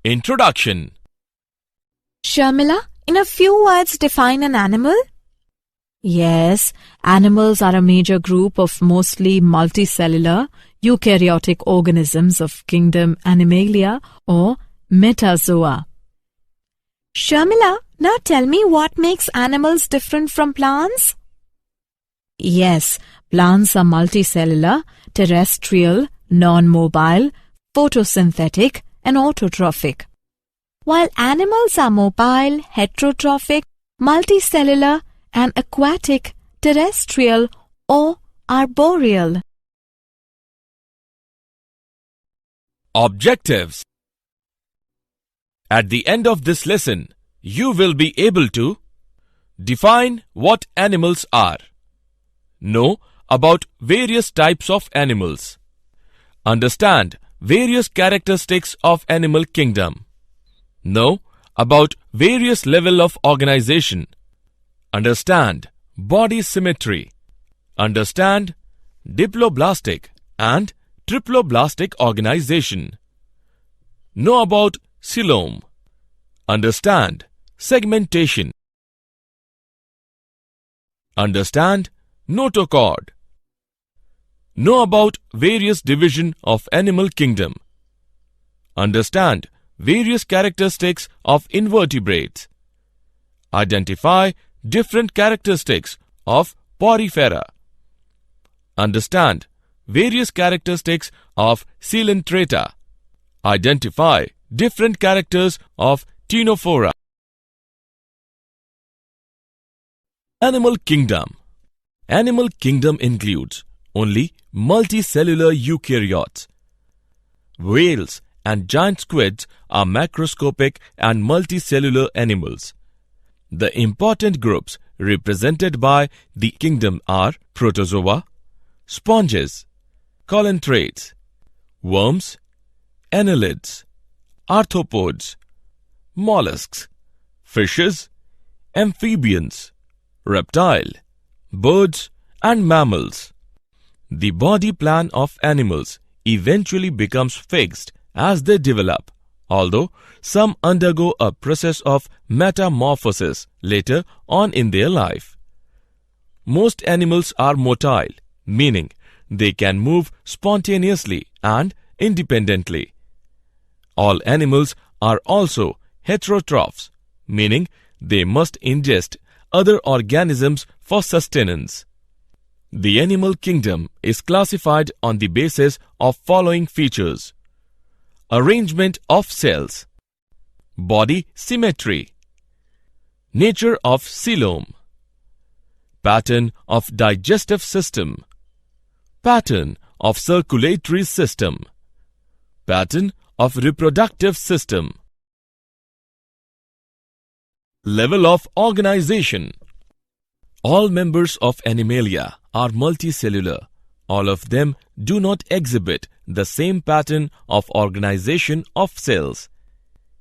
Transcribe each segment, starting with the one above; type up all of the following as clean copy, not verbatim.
Introduction. Sharmila, in a few words define an animal? Yes, animals are a major group of mostly multicellular eukaryotic organisms of kingdom Animalia or Metazoa. Sharmila, now tell me what makes animals different from plants? Yes, plants are multicellular, terrestrial, non-mobile, photosynthetic and autotrophic. While animals are mobile, heterotrophic, multicellular and aquatic, terrestrial or arboreal. Objectives. At the end of this lesson, you will be able to define what animals are, know about various types of animals, understand various characteristics of animal kingdom, know about various level of organization, understand body symmetry, understand diploblastic and triploblastic organization, know about coelom, understand segmentation, understand notochord, know about various division of animal kingdom, understand various characteristics of invertebrates, identify different characteristics of porifera, understand various characteristics of coelenterata, identify different characters of ctenophora. Animal kingdom. Animal kingdom includes only multicellular eukaryotes. Whales and giant squids are macroscopic and multicellular animals. The important groups represented by the kingdom are protozoa, sponges, coelentrates, worms, annelids, arthropods, mollusks, fishes, amphibians, reptile, birds and mammals. The body plan of animals eventually becomes fixed as they develop, although some undergo a process of metamorphosis later on in their life. Most animals are motile, meaning they can move spontaneously and independently. All animals are also heterotrophs, meaning they must ingest other organisms for sustenance. The animal kingdom is classified on the basis of following features: arrangement of cells, body symmetry, nature of coelom, pattern of digestive system, pattern of circulatory system, pattern of reproductive system. Level of organization. All members of Animalia are multicellular. All of them do not exhibit the same pattern of organization of cells.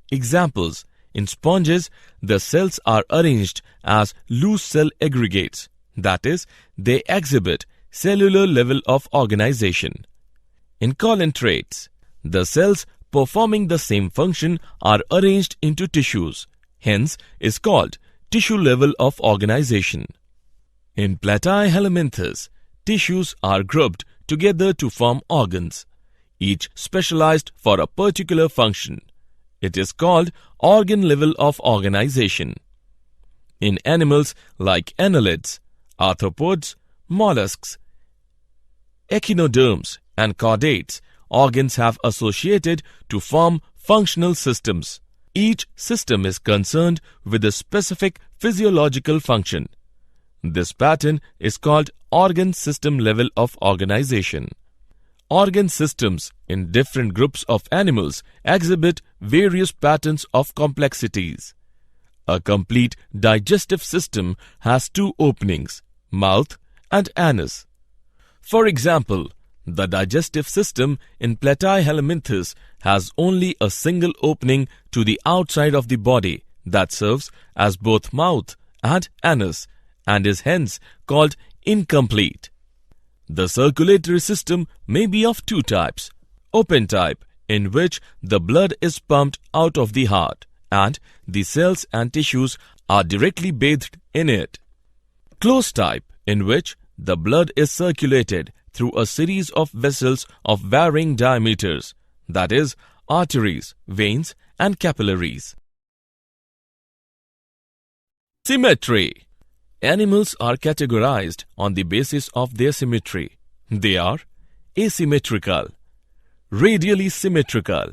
Examples: in sponges, the cells are arranged as loose cell aggregates, that is, they exhibit cellular level of organization. In coelentrates, the cells performing the same function are arranged into tissues, hence is called tissue level of organization. In Platyhelminthes, tissues are grouped together to form organs, each specialized for a particular function. It is called organ level of organization. In animals like annelids, arthropods, mollusks, echinoderms and chordates, organs have associated to form functional systems. Each system is concerned with a specific physiological function. This pattern is called organ system level of organization. Organ systems in different groups of animals exhibit various patterns of complexities. A complete digestive system has two openings, mouth and anus. For example, the digestive system in Platyhelminthes has only a single opening to the outside of the body that serves as both mouth and anus and is hence called incomplete. The circulatory system may be of two types: open type in which the blood is pumped out of the heart and the cells and tissues are directly bathed in it. Closed type, in which the blood is circulated through a series of vessels of varying diameters, that is, arteries, veins, and capillaries. Symmetry. Animals are categorized on the basis of their symmetry. They are asymmetrical, radially symmetrical,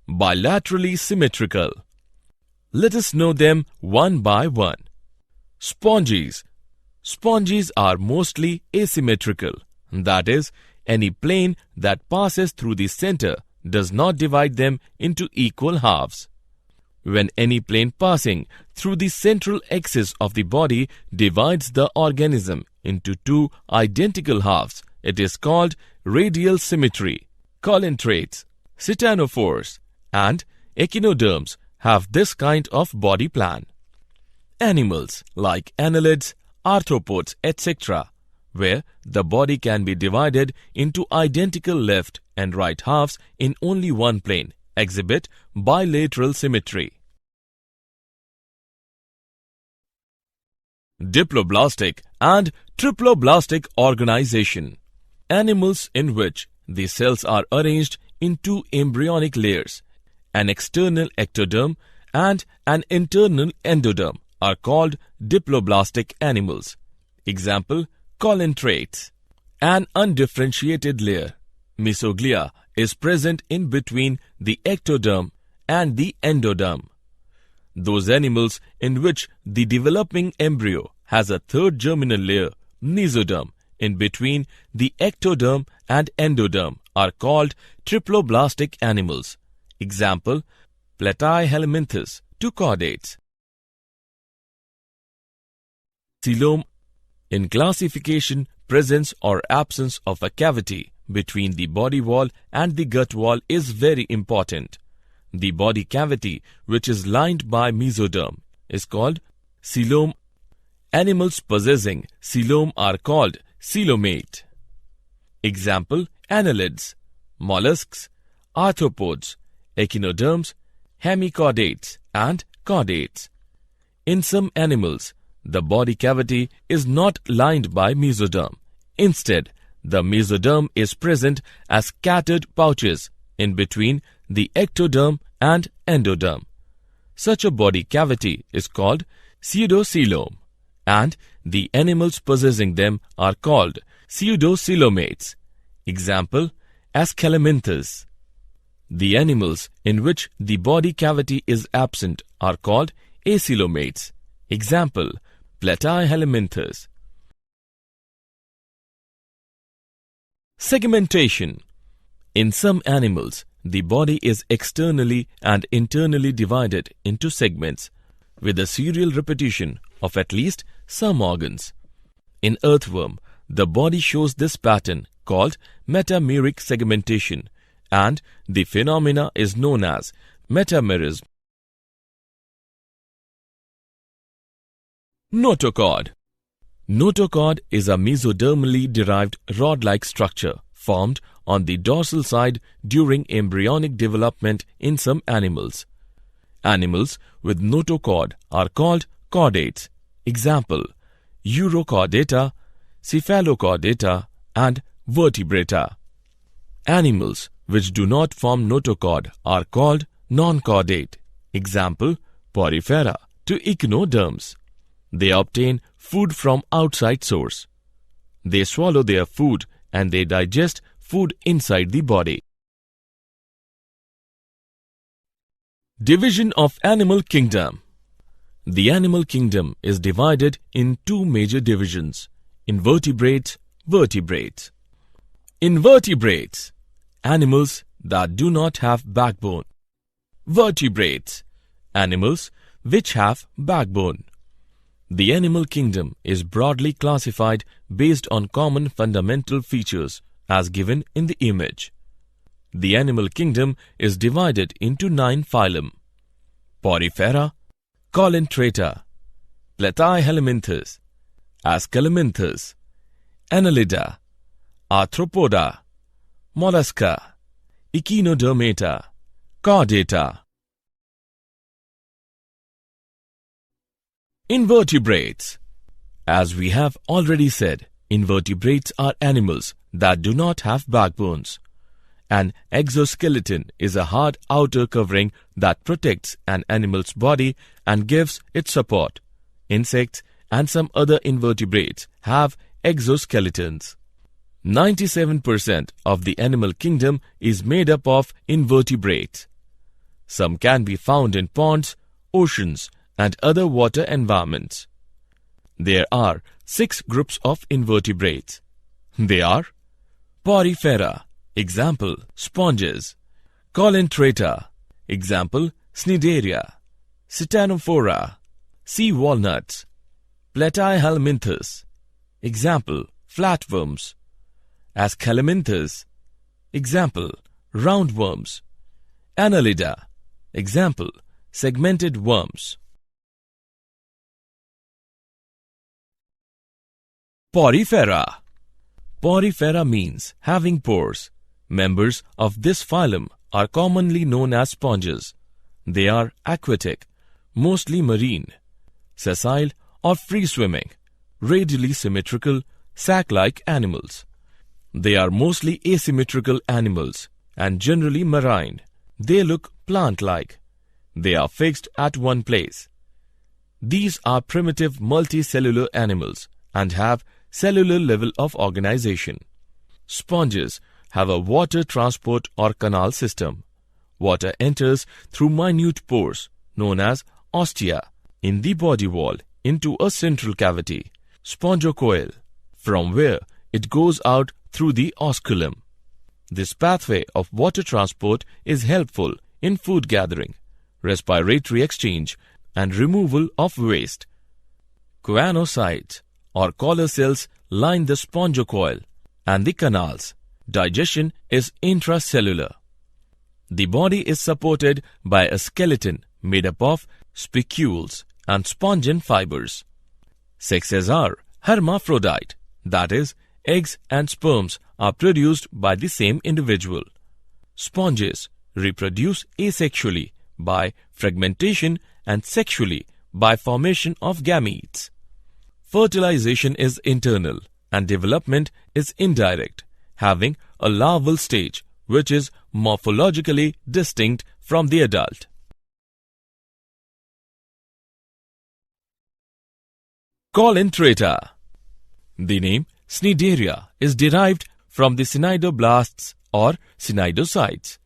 bilaterally symmetrical. Let us know them one by one. Sponges. Sponges are mostly asymmetrical, that is, any plane that passes through the center does not divide them into equal halves. When any plane passing through the central axis of the body divides the organism into two identical halves, it is called radial symmetry. Colentrates, ctenophores, and echinoderms have this kind of body plan. Animals like annelids, arthropods, etc., where the body can be divided into identical left and right halves in only one plane, exhibit bilateral symmetry. Diploblastic and triploblastic organization. Animals in which the cells are arranged in two embryonic layers, an external ectoderm and an internal endoderm, are called diploblastic animals. Example, colentrates. An undifferentiated layer, mesoglia, is present in between the ectoderm and the endoderm. Those animals in which the developing embryo has a third germinal layer, mesoderm, in between the ectoderm and endoderm are called triploblastic animals. Example, Platyhelminthes, two chordates. Coelom. In classification, presence or absence of a cavity between the body wall and the gut wall is very important. The body cavity, which is lined by mesoderm, is called coelom. Animals possessing coelom are called coelomate. Example, annelids, mollusks, arthropods, echinoderms, hemichordates, and chordates. In some animals, the body cavity is not lined by mesoderm. Instead, the mesoderm is present as scattered pouches in between the ectoderm and endoderm. Such a body cavity is called pseudocoelom, and the animals possessing them are called pseudocoelomates. Example, Aschelominthes. The animals in which the body cavity is absent are called acoelomates. Example, Platyhelminthes. Segmentation. In some animals, the body is externally and internally divided into segments with a serial repetition of at least some organs. In earthworm, the body shows this pattern called metameric segmentation, and the phenomena is known as metamerism. Notochord. Notochord is a mesodermally derived rod-like structure formed on the dorsal side during embryonic development in some animals. Animals with notochord are called chordates. Example, Urochordata, Cephalochordata, and Vertebrata. Animals which do not form notochord are called non-chordate. Example, Porifera to echinoderms. They obtain food from outside source. They swallow their food and they digest food inside the body. Division of animal kingdom. The animal kingdom is divided in two major divisions: invertebrates, vertebrates. Invertebrates, animals that do not have backbone. Vertebrates, animals which have backbone. The animal kingdom is broadly classified based on common fundamental features as given in the image. The animal kingdom is divided into 9 phylum: Porifera, Colentrata, Platyhelminthes, Aschelominthes, Annelida, Arthropoda, Mollusca, Echinodermata, Chordata. Invertebrates. As we have already said, invertebrates are animals that do not have backbones. An exoskeleton is a hard outer covering that protects an animal's body and gives it support. Insects and some other invertebrates have exoskeletons. 97% of the animal kingdom is made up of invertebrates. Some can be found in ponds, oceans, and other water environments. There are 6 groups of invertebrates. They are Porifera, example, sponges; Colentrata, example, Cnidaria; Titanophora, sea walnuts; Platyhelminthes, example, flatworms; Aschelminthes, example, roundworms; Annelida, example, segmented worms. Porifera. Porifera means having pores. Members of this phylum are commonly known as sponges. They are aquatic, mostly marine, sessile or free-swimming, radially symmetrical, sac-like animals. They are mostly asymmetrical animals and generally marine. They look plant-like. They are fixed at one place. These are primitive multicellular animals and have cellular level of organization. Sponges have a water transport or canal system. Water enters through minute pores known as ostia in the body wall into a central cavity, spongocoel, from where it goes out through the osculum. This pathway of water transport is helpful in food gathering, respiratory exchange, and removal of waste. Choanocytes or collar cells line the spongocoel and the canals. Digestion is intracellular. The body is supported by a skeleton made up of spicules and spongin fibers. Sexes are hermaphrodite, that is, eggs and sperms are produced by the same individual. Sponges reproduce asexually by fragmentation and sexually by formation of gametes. Fertilization is internal and development is indirect, having a larval stage which is morphologically distinct from the adult. Colentrata. The name Cnidaria is derived from the cnidoblasts or cnidocytes.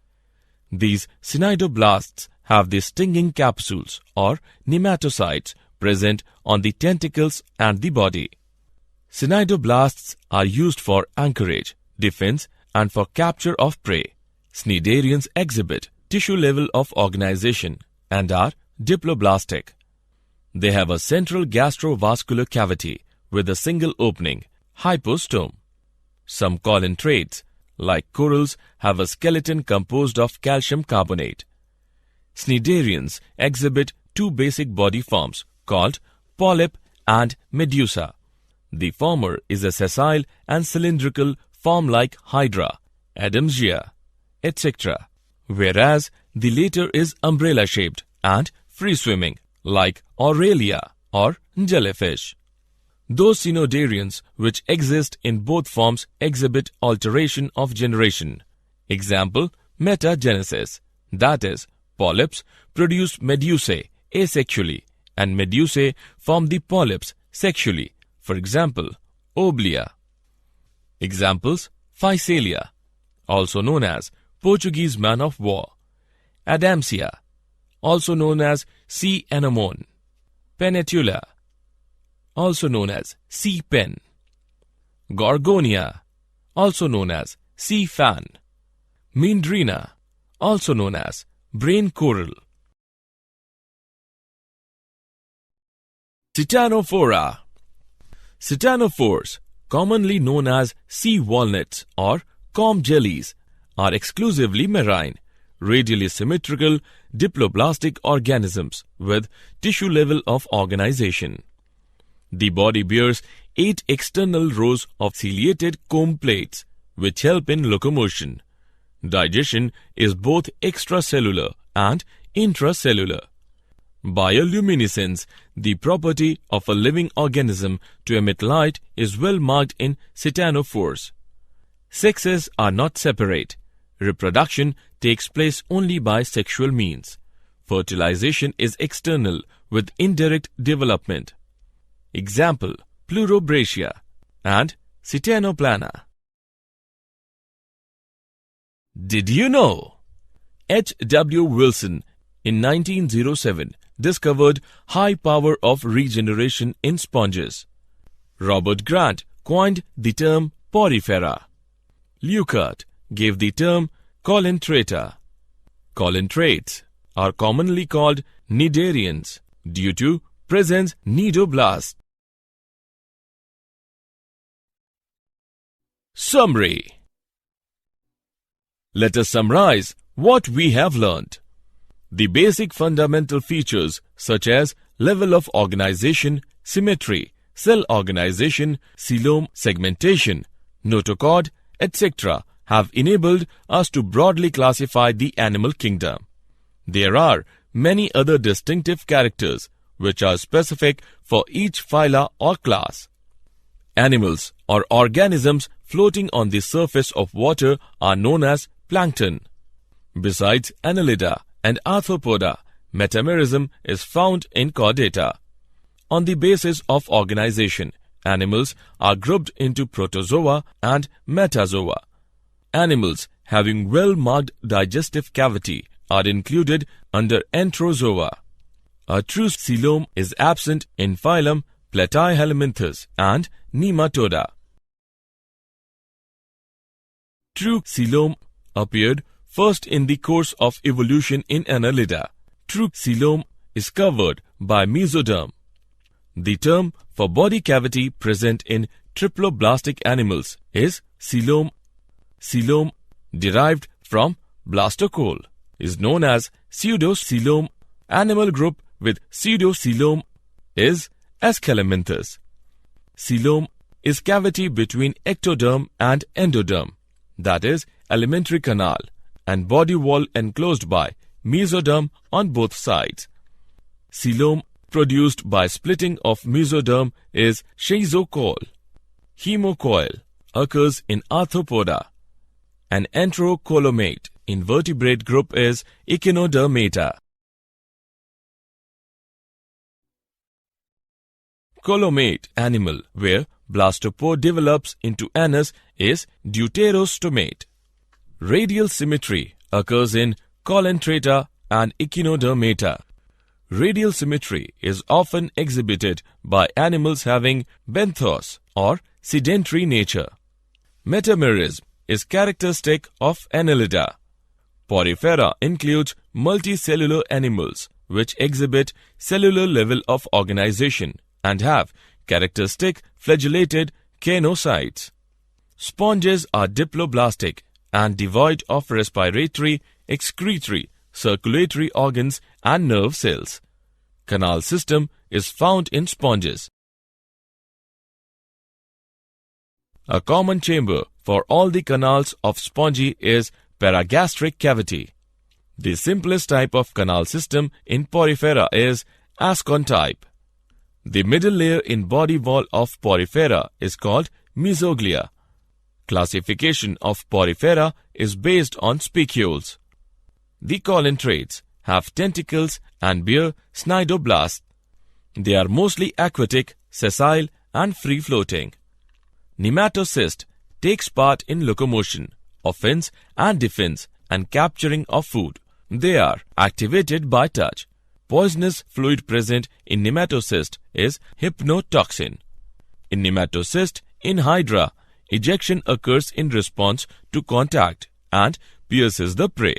These cnidoblasts have the stinging capsules or nematocytes present on the tentacles and the body. Cnidoblasts are used for anchorage, defense, and for capture of prey. Cnidarians exhibit tissue level of organization and are diploblastic. They have a central gastrovascular cavity with a single opening, hypostome. Some colentrates, like corals, have a skeleton composed of calcium carbonate. Cnidarians exhibit 2 basic body forms called polyp and medusa. The former is a sessile and cylindrical form like hydra, Adamsia, etc., whereas the later is umbrella-shaped and free-swimming like Aurelia or jellyfish. Those cnidarians which exist in both forms exhibit alteration of generation. Example, metagenesis, that is, polyps produce medusae asexually and medusae form the polyps sexually, for example, Oblea. Examples, Physalia, also known as Portuguese man of war; Adamsia, also known as sea anemone; Pennatula, also known as sea pen; Gorgonia, also known as sea fan; Meandrina, also known as brain coral. Titanophora. Titanophores, commonly known as sea walnuts or comb jellies, are exclusively marine, radially symmetrical, diploblastic organisms with tissue level of organization. The body bears 8 external rows of ciliated comb plates which help in locomotion. Digestion is both extracellular and intracellular. Bioluminescence, the property of a living organism to emit light, is well marked in ctenophores. Sexes are not separate. Reproduction takes place only by sexual means. Fertilization is external with indirect development. Example, Pleurobratia and Ctenoplana. Did you know? H. W. Wilson in 1907 discovered high power of regeneration in sponges. Robert Grant coined the term porifera. Leuckart gave the term colentrata. Colentrates are commonly called cnidarians due to presence cnidoblasts. Summary. Let us summarize what we have learnt. The basic fundamental features such as level of organization, symmetry, cell organization, coelom segmentation, notochord, etc. have enabled us to broadly classify the animal kingdom. There are many other distinctive characters which are specific for each phyla or class. Animals or organisms floating on the surface of water are known as plankton. Besides Annelida and Arthropoda, metamerism is found in Chordata. On the basis of organization, animals are grouped into protozoa and metazoa. Animals having well-marked digestive cavity are included under enterozoa. A true coelom is absent in phylum Platyhelminthes and Nematoda. True coelom appeared first in the course of evolution in Annelida. True coelom is covered by mesoderm. The term for body cavity present in triploblastic animals is coelom. Coelom, derived from blastocoel, is known as pseudocoelom. Animal group with pseudocoelom is Aschelminthus. Coelom is cavity between ectoderm and endoderm, that is, alimentary canal, and body wall enclosed by mesoderm on both sides. Coelom produced by splitting of mesoderm is schizocoel. Hemocoel occurs in Arthropoda. An enterocolomate invertebrate group is Echinodermata. Colomate animal where blastopore develops into anus is Deuterostomate. Radial symmetry occurs in Colentrata and Echinodermata. Radial symmetry is often exhibited by animals having benthos or sedentary nature. Metamerism is characteristic of Annelida. Porifera includes multicellular animals which exhibit cellular level of organization and have characteristic flagellated caenocytes. Sponges are diploblastic and devoid of respiratory, excretory, circulatory organs and nerve cells. Canal system is found in sponges. A common chamber for all the canals of spongy is paragastric cavity. The simplest type of canal system in Porifera is Ascon type. The middle layer in body wall of Porifera is called mesoglia. Classification of Porifera is based on spicules. The colentrates have tentacles and bear cnidoblasts. They are mostly aquatic, sessile and free-floating. Nematocyst takes part in locomotion, offense and defense and capturing of food. They are activated by touch. Poisonous fluid present in nematocyst is hypnotoxin. In nematocyst, in hydra, ejection occurs in response to contact and pierces the prey.